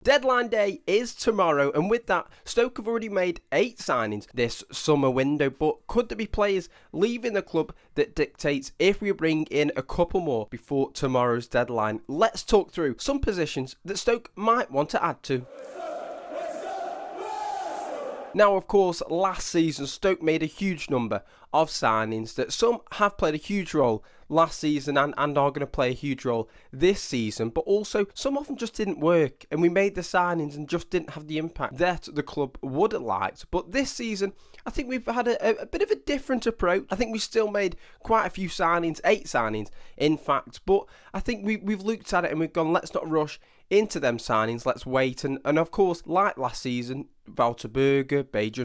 Deadline day is tomorrow, and with that, Stoke have already made 8 signings this summer window, but could there be players leaving the club that dictates if we bring in a couple more before tomorrow's deadline? Let's talk through some positions that Stoke might want to add to. Now, of course, last season Stoke made a huge number of signings that some have played a huge role last season and are going to play a huge role this season, but also some of them just didn't work, and we made the signings and just didn't have the impact that the club would have liked. But this season, I think we've had a bit of a different approach. I think we still made quite a few signings, 8 signings in fact, but I think we've looked at it and we've gone, let's not rush into them signings, let's wait. And of course, like last season, Walter Berger,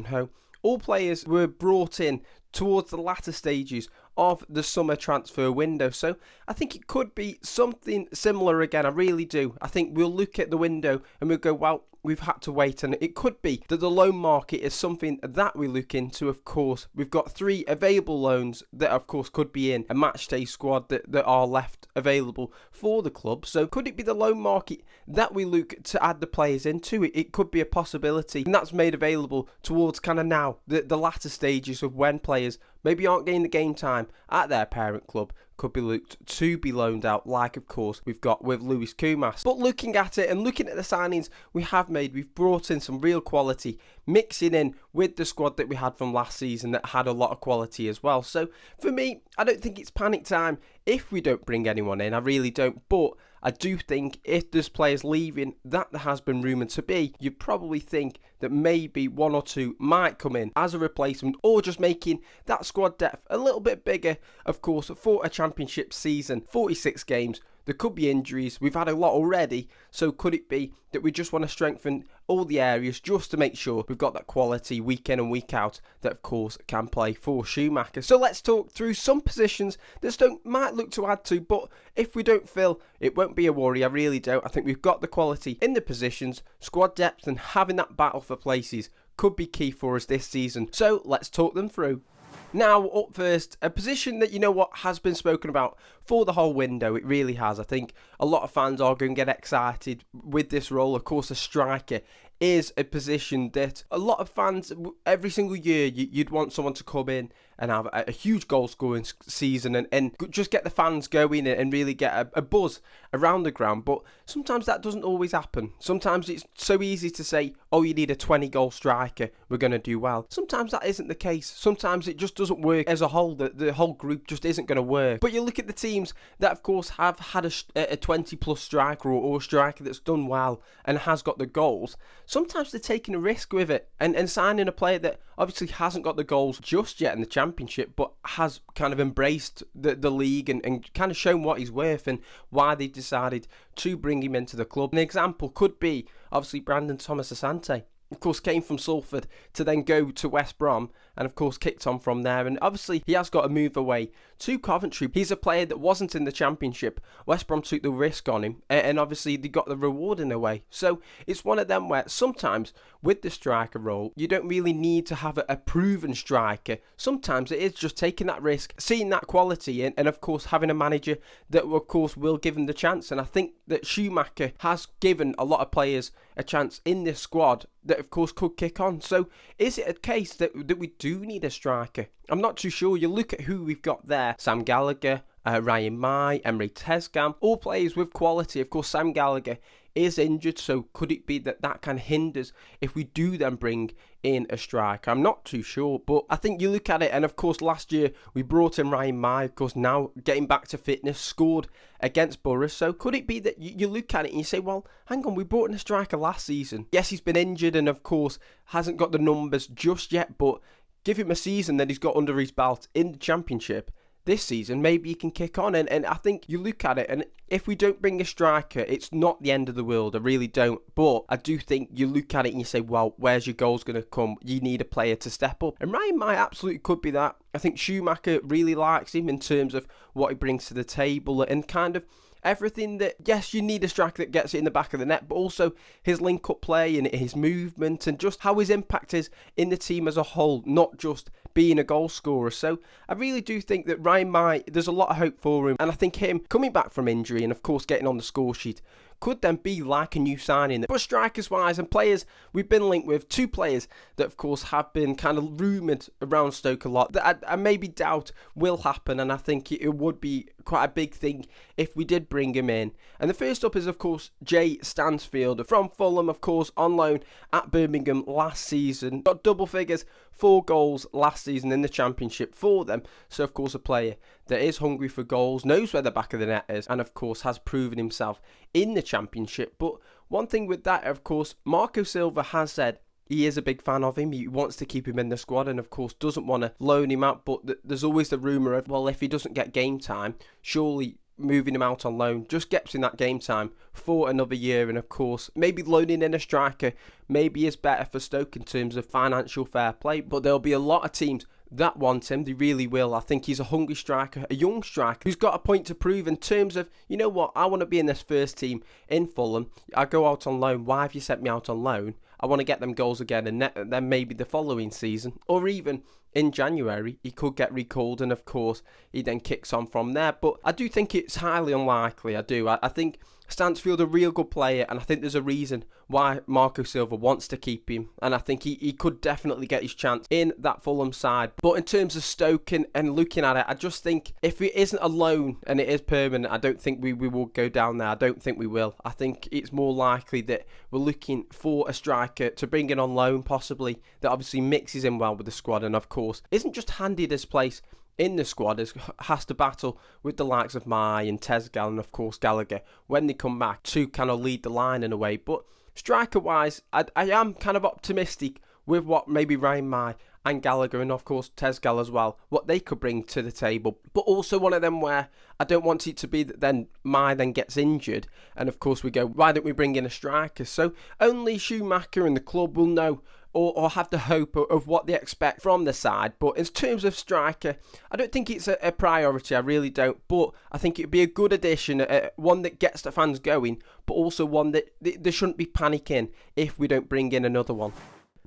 Ho, all players were brought in towards the latter stages of the summer transfer window. So I think it could be something similar again. I really do. I think we'll look at the window and we'll go, well, we've had to wait, and it could be that the loan market is something that we look into. Of course, we've got 3 available loans that of course could be in a matchday squad that are left available for the club. So could it be the loan market that we look to add the players into? It could be a possibility, and that's made available towards kind of now the latter stages of when players maybe aren't getting the game time at their parent club, could be looked to be loaned out, like of course we've got with Luis Kumas. But looking at it and looking at the signings we have made, we've brought in some real quality, mixing in with the squad that we had from last season that had a lot of quality as well. So for me, I don't think it's panic time if we don't bring anyone in. I really don't. But I do think if there's players leaving, that there has been rumoured to be, you probably think that maybe 1 or 2 might come in as a replacement, or just making that squad depth a little bit bigger. Of course, for a championship season, 46 games, there could be injuries. We've had a lot already, so could it be that we just want to strengthen all the areas just to make sure we've got that quality week in and week out that of course can play for Schumacher? So let's talk through some positions that Stoke might look to add to, but if we don't fill, it won't be a worry. I really don't. I think we've got the quality in the positions, squad depth, and having that battle for places could be key for us this season. So let's talk them through. Now, up first, a position that, you know what, has been spoken about for the whole window. It really has. I think a lot of fans are going to get excited with this role. Of course, a striker is a position that a lot of fans, every single year, you'd want someone to come in and have a huge goal scoring season and just get the fans going and really get a buzz around the ground. But sometimes that doesn't always happen. Sometimes it's so easy to say, oh, you need a 20 goal striker, we're going to do well. Sometimes that isn't the case. Sometimes it just doesn't work as a whole. The whole group just isn't going to work. But you look at the teams that of course have had a 20 plus striker or a striker that's done well and has got the goals. Sometimes they're taking a risk with it and signing a player that obviously hasn't got the goals just yet in the championship, but has kind of embraced the league and kind of shown what he's worth and why they decided to bring him into the club. An example could be obviously Brandon Thomas Asante. Of course, came from Salford to then go to West Brom and of course kicked on from there, and obviously he has got a move away to Coventry. He's a player that wasn't in the championship. West Brom took the risk on him and obviously they got the reward in a way. So it's one of them where sometimes with the striker role you don't really need to have a proven striker. Sometimes it is just taking that risk, seeing that quality and of course having a manager that of course will give him the chance. And I think that Schumacher has given a lot of players a chance in this squad that of course could kick on. So is it a case that we do need a striker? I'm not too sure. You look at who we've got there: Sam Gallagher, Ryan Mai, Emre Tezgam, all players with quality. Of course, Sam Gallagher is injured, so could it be that kind of hinders if we do then bring in a striker? I'm not too sure, but I think you look at it, and of course last year we brought in Ryan Mai, of course now getting back to fitness, scored against Borough. So could it be that you look at it and you say, well, hang on, we brought in a striker last season. Yes, he's been injured and of course hasn't got the numbers just yet, but give him a season that he's got under his belt in the championship. This season, maybe he can kick on. And I think you look at it, and if we don't bring a striker, it's not the end of the world. I really don't. But I do think you look at it and you say, well, where's your goals going to come? You need a player to step up. And Ryan Mai absolutely could be that. I think Schumacher really likes him in terms of what he brings to the table and kind of everything that, yes, you need a striker that gets it in the back of the net, but also his link-up play and his movement and just how his impact is in the team as a whole, not just being a goal scorer. So I really do think that Ryan Mai, there's a lot of hope for him, and I think him coming back from injury and of course getting on the score sheet could then be like a new signing. But strikers wise and players we've been linked with, two players that of course have been kind of rumoured around Stoke a lot that I maybe doubt will happen, and I think it would be quite a big thing if we did bring him in. And the first up is of course Jay Stansfield from Fulham, of course on loan at Birmingham last season, got double figures, 4 goals last season in the Championship for them. So of course a player that is hungry for goals, knows where the back of the net is, and of course has proven himself in the Championship. But one thing with that, of course, Marco Silva has said he is a big fan of him. He wants to keep him in the squad and of course doesn't want to loan him out. But there's always the rumour of, well, if he doesn't get game time, surely moving him out on loan just gets him that game time for another year. And of course maybe loaning in a striker maybe is better for Stoke in terms of financial fair play. But there'll be a lot of teams that want him, they really will. I think he's a hungry striker, a young striker who's got a point to prove in terms of, you know what, I want to be in this first team in Fulham. I go out on loan. Why have you sent me out on loan? I want to get them goals again, and then maybe the following season, or even in January, he could get recalled, and of course he then kicks on from there. But I do think it's highly unlikely. I think Stansfield a real good player, and I think there's a reason why Marco Silva wants to keep him, and I think he could definitely get his chance in that Fulham side. But in terms of Stoke and looking at it, I just think if it isn't a loan and it is permanent, I don't think we will go down there. I don't think we will. I think it's more likely that we're looking for a striker to bring in on loan, possibly, that obviously mixes in well with the squad, and of course isn't just handed his place in the squad, has to battle with the likes of Mai and Tezgal and of course Gallagher when they come back to kind of lead the line in a way. But striker wise, I am kind of optimistic with what maybe Ryan Mai and Gallagher and of course Tezgal as well, what they could bring to the table. But also one of them where I don't want it to be that then Mai then gets injured and of course we go, why don't we bring in a striker? So only Schumacher and the club will know or have the hope of what they expect from the side. But in terms of striker, I don't think it's a priority, I really don't. But I think it'd be a good addition, one that gets the fans going, but also one that they shouldn't be panicking if we don't bring in another one.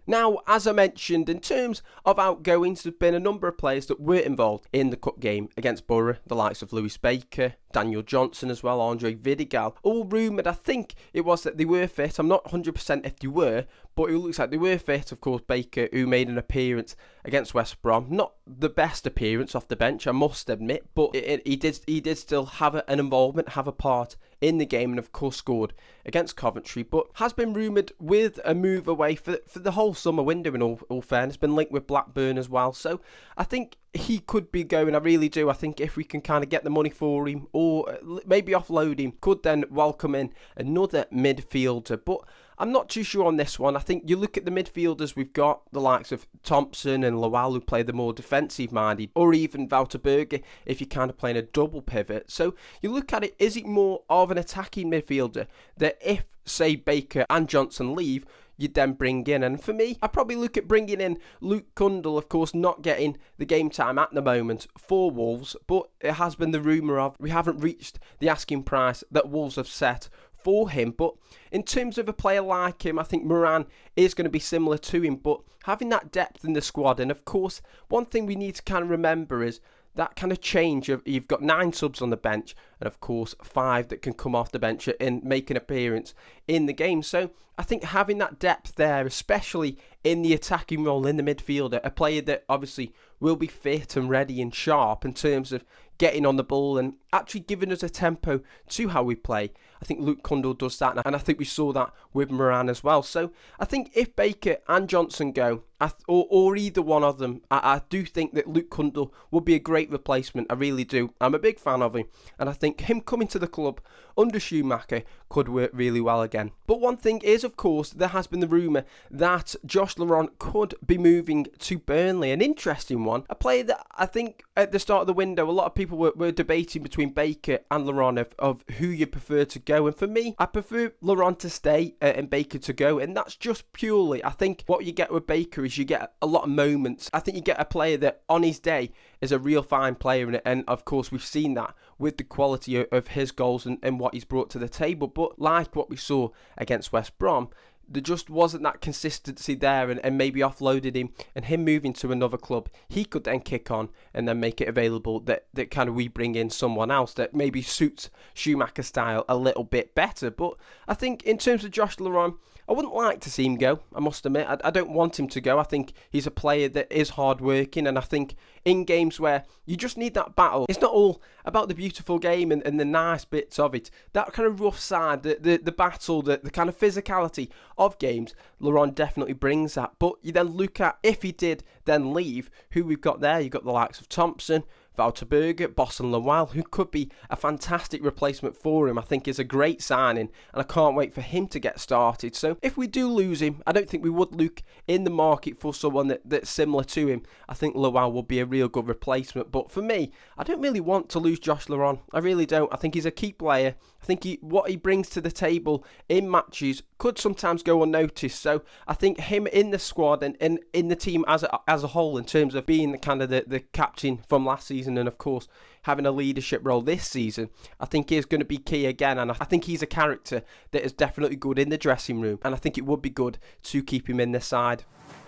Now, as I mentioned, in terms of outgoings, there have been a number of players that were involved in the cup game against Borough, the likes of Lewis Baker, Daniel Johnson as well, Andre Vidigal, all rumoured. I think it was that they were fit. I'm not 100% if they were, but it looks like they were fit. Of course, Baker, who made an appearance against West Brom, not the best appearance off the bench, I must admit, but he did still have an involvement, have a part in the game, and of course scored against Coventry, but has been rumoured with a move away for the whole summer window in all fairness, been linked with Blackburn as well. So I think he could be going, I really do. I think if we can kind of get the money for him or maybe offload him, could then welcome in another midfielder. But I'm not too sure on this one. I think you look at the midfielders, we've got the likes of Thompson and Lowell who play the more defensive minded, or even Wouter Berger if you're kind of playing a double pivot. So you look at it, is it more of an attacking midfielder that if, say, Baker and Johnson leave, you'd then bring in? And for me, I'd probably look at bringing in Luke Cundle, of course not getting the game time at the moment for Wolves, but it has been the rumour of we haven't reached the asking price that Wolves have set for him. But in terms of a player like him, I think Moran is going to be similar to him, but having that depth in the squad, and of course one thing we need to kind of remember is that kind of change of, you've got 9 subs on the bench and of course 5 that can come off the bench and make an appearance in the game. So I think having that depth there, especially in the attacking role in the midfielder, a player that obviously will be fit and ready and sharp in terms of getting on the ball and actually giving us a tempo to how we play. I think Luke Cundle does that, and I think we saw that with Moran as well. So I think if Baker and Johnson go, or either one of them, I do think that Luke Cundle would be a great replacement. I really do. I'm a big fan of him, and I think him coming to the club under Schumacher could work really well again. But one thing is, of course, there has been the rumour that Josh Laurent could be moving to Burnley. An interesting one. A player that I think at the start of the window, a lot of people were debating between Baker and Laurent of who you prefer to go. And for me, I prefer Laurent to stay and Baker to go. And that's just purely, I think what you get with Baker is you get a lot of moments. I think you get a player that on his day is a real fine player. And of course, we've seen that with the quality of his goals and what he's brought to the table. But like what we saw against West Brom, there just wasn't that consistency there, and maybe offloaded him, and him moving to another club, he could then kick on and then make it available that kind of we bring in someone else that maybe suits Schumacher's style a little bit better. But I think in terms of Josh Laurent, I wouldn't like to see him go, I must admit. I don't want him to go. I think he's a player that is hard-working, and I think in games where you just need that battle, it's not all about the beautiful game and the nice bits of it. That kind of rough side, the battle, the kind of physicality of games, Laurent definitely brings that. But you then look at, if he did then leave, who we've got there. You've got the likes of Thompson, Valterberger, Boss and Lawal, who could be a fantastic replacement for him. I think is a great signing, and I can't wait for him to get started. So if we do lose him, I don't think we would look in the market for someone that's similar to him. I think Lawal will be a real good replacement. But for me, I don't really want to lose Josh Laurent. I really don't. I think he's a key player. I think what he brings to the table in matches could sometimes go unnoticed. So I think him in the squad and in the team as a whole, in terms of being the kind of the captain from last season, and of course having a leadership role this season, I think is going to be key again. And I think he's a character that is definitely good in the dressing room, and I think it would be good to keep him in the side.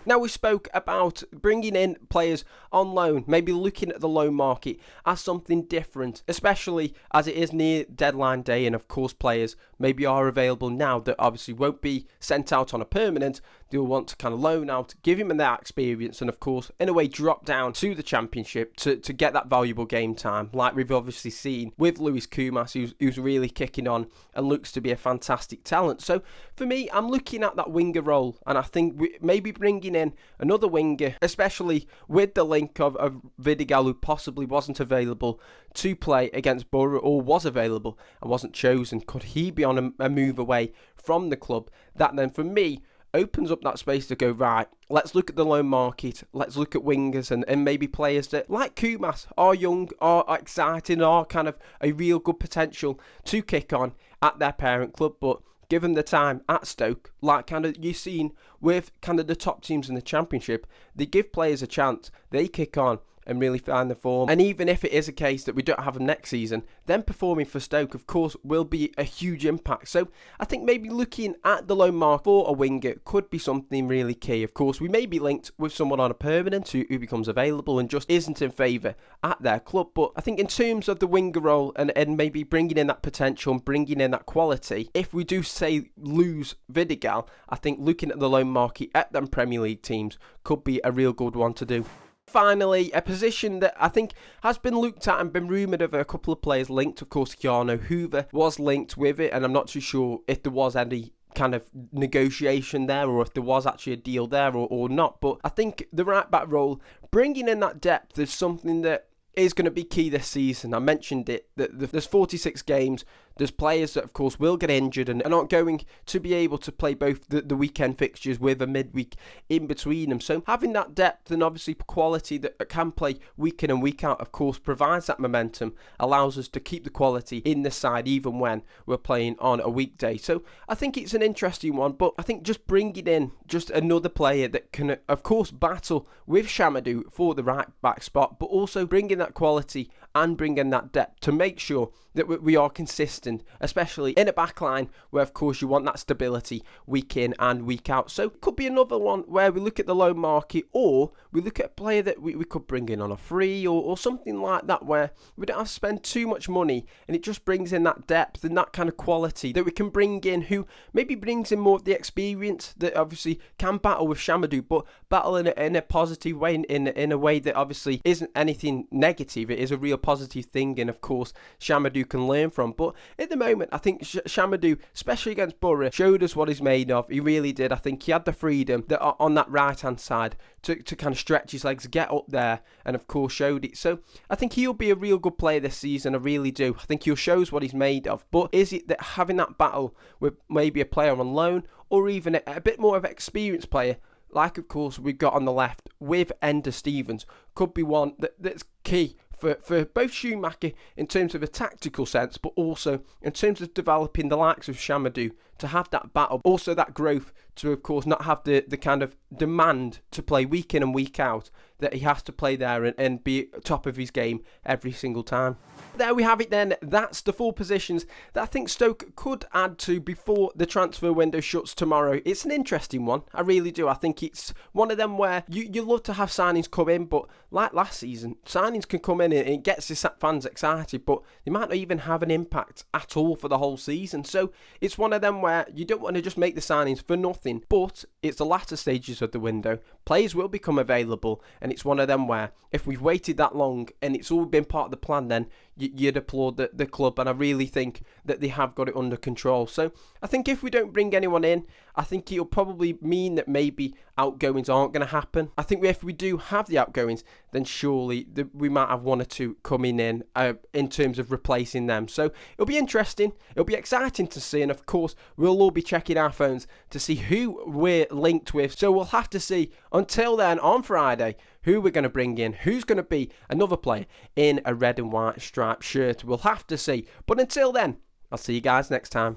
Now, we spoke about bringing in players on loan, maybe looking at the loan market as something different, especially as it is near deadline day, and of course players maybe are available now that obviously won't be sent out on a permanent. They'll want to kind of loan out, give him that experience, and of course in a way drop down to the Championship to get that valuable game time, like we've obviously seen with Luis Kumas, who's really kicking on and looks to be a fantastic talent. So for me, I'm looking at that winger role, and I think maybe bringing in another winger, especially with the link of Vidigal, who possibly wasn't available to play against Borough, or was available and wasn't chosen. Could he be on a move away from the club? That then for me opens up that space to go, right, let's look at the loan market, let's look at wingers and maybe players that, like Kumas, are young, are exciting, are kind of a real good potential to kick on at their parent club, but given the time at Stoke, like kind of you've seen with kind of the top teams in the Championship, they give players a chance, they kick on and really find the form. And even if it is a case that we don't have them next season, then performing for Stoke, of course, will be a huge impact. So I think maybe looking at the loan market for a winger could be something really key. Of course, we may be linked with someone on a permanent who becomes available and just isn't in favour at their club. But I think in terms of the winger role and maybe bringing in that potential and bringing in that quality, if we do say lose Vidigal, I think looking at the loan market at them Premier League teams could be a real good one to do. Finally, a position that I think has been looked at and been rumoured of a couple of players linked. Of course, Keanu Hoover was linked with it, and I'm not too sure if there was any kind of negotiation there or if there was actually a deal there or not. But I think the right back role, bringing in that depth, is something that is going to be key this season. I mentioned it, that there's 46 games. There's players that, of course, will get injured and are not going to be able to play both the weekend fixtures with a midweek in between them. So having that depth and obviously quality that can play week in and week out, of course, provides that momentum, allows us to keep the quality in the side even when we're playing on a weekday. So I think it's an interesting one, but I think just bringing in just another player that can, of course, battle with Chamadou for the right back spot, but also bringing that quality and bringing that depth to make sure that we are consistent, especially in a backline where, of course, you want that stability week in and week out. So it could be another one where we look at the loan market, or we look at a player that we could bring in on a free or something like that, where we don't have to spend too much money, and it just brings in that depth and that kind of quality that we can bring in, who maybe brings in more of the experience that obviously can battle with Chamadou, but battle in a positive way, in a way that obviously isn't anything negative. It is a real positive thing, and of course Chamadou can learn from. But at the moment, I think Chamadou, especially against Borough, showed us what he's made of. He really did. I think he had the freedom that on that right hand side to kind of stretch his legs, get up there, and of course showed it. So I think he'll be a real good player this season. I really do. I think he'll show us what he's made of. But is it that having that battle with maybe a player on loan, or even a bit more of an experienced player, like of course we've got on the left with Ender Stevens, could be one that's key for both Schumacher in terms of a tactical sense, but also in terms of developing the likes of Chamadou to have that battle, also that growth to of course not have the kind of demand to play week in and week out, that he has to play there and be top of his game every single time. There we have it then. That's the 4 positions that I think Stoke could add to before the transfer window shuts tomorrow. It's an interesting one. I really do. I think it's one of them where you love to have signings come in, but like last season, signings can come in and it gets the fans excited, but they might not even have an impact at all for the whole season. So it's one of them where you don't want to just make the signings for nothing, but it's the latter stages of the window. Players will become available, and it's one of them where if we've waited that long and it's all been part of the plan, then you'd applaud the club, and I really think that they have got it under control. So I think if we don't bring anyone in, I think it'll probably mean that maybe outgoings aren't going to happen. I think if we do have the outgoings, then surely we might have 1 or 2 coming in terms of replacing them. So it'll be interesting, it'll be exciting to see, and of course we'll all be checking our phones to see who we're linked with. So we'll have to see until then on Friday who we're going to bring in, who's going to be another player in a red and white striped shirt. We'll have to see. But until then, I'll see you guys next time.